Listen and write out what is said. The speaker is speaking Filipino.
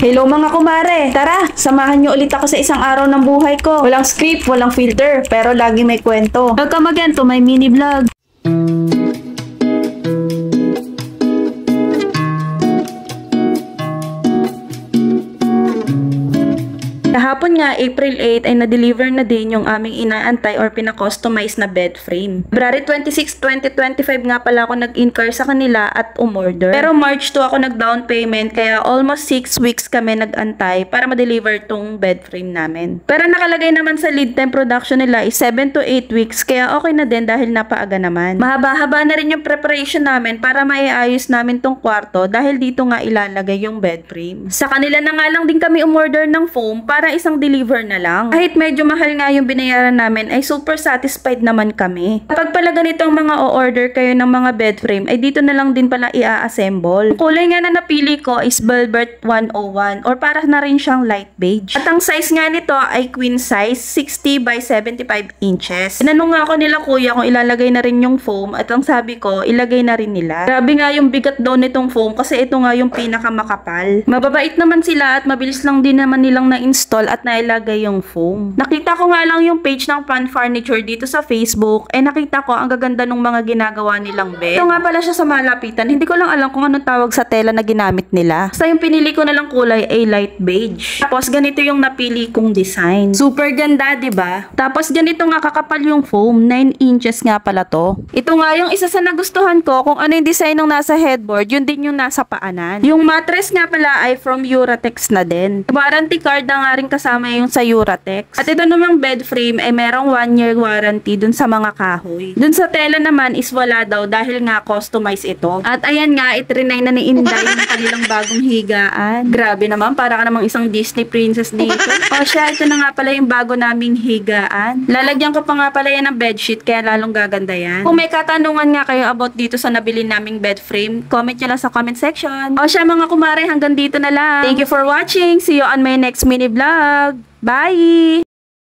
Hello mga kumare! Tara, samahan niyo ulit ako sa isang araw ng buhay ko. Walang script, walang filter, pero lagi may kwento. Welcome again to my mini vlog. Kahapon nga, April 8, ay na-deliver na din yung aming inaantay or pina-customize na bed frame. February 26, 2025 nga pala ako nag-incur sa kanila at umorder. Pero March 2 ako nag-down payment, kaya almost 6 weeks kami nag-antay para ma-deliver tong bed frame namin. Pero nakalagay naman sa lead time production nila is 7 to 8 weeks, kaya okay na din dahil napaaga naman. Mahaba-haba na rin yung preparation namin para maiayos namin tong kwarto dahil dito nga ilalagay yung bed frame. Sa kanila na nga lang din kami umorder ng foam para isang deliver na lang. Kahit medyo mahal nga yung binayaran namin ay super satisfied naman kami. Kapag pala ganito ang mga o-order kayo ng mga bed frame ay dito na lang din pala i-assemble. Ang kulay nga na napili ko is Velvet 101 or para na rin siyang light beige. At ang size nga nito ay queen size 60 by 75 inches. Tinanong nga ako nila kuya kung ilalagay na rin yung foam at ang sabi ko ilagay na rin nila. Grabe nga yung bigat daw nitong foam kasi ito nga yung pinakamakapal. Mababait naman sila at mabilis lang din naman nilang na-install at nailagay yung foam. Nakita ko nga lang yung page ng Fun Furniture dito sa Facebook nakita ko ang gaganda ng mga ginagawa nilang bed. Ito nga pala siya sa malapitan. Hindi ko lang alam kung anong tawag sa tela na ginamit nila. Basta yung pinili ko na lang kulay ay light beige. Tapos ganito yung napili kong design. Super ganda, 'di ba? Tapos ganito nga kakapal yung foam. 9 inches nga pala to. Ito nga yung isa sa nagustuhan ko kung ano yung design ng nasa headboard, yun din yung nasa paanan. Yung mattress nga pala ay from Uratex na din. Warranty card na nga rin kasama yung sa Uratex. At ito namang bed frame ay merong 1-year warranty dun sa mga kahoy. Dun sa tela naman is wala daw dahil nga customize ito. At ayan nga, itrinay na ni Inday yung kanilang bagong higaan. Grabe naman, para ka namang isang Disney princess dito. O siya, ito na nga pala yung bago naming higaan. Lalagyan ko pa nga pala yan ng bedsheet kaya lalong gaganda yan. Kung may katanungan nga kayo about dito sa nabili naming bed frame, comment nyo lang sa comment section. O siya mga kumare, hanggang dito na lang. Thank you for watching. See you on my next mini vlog. Bye!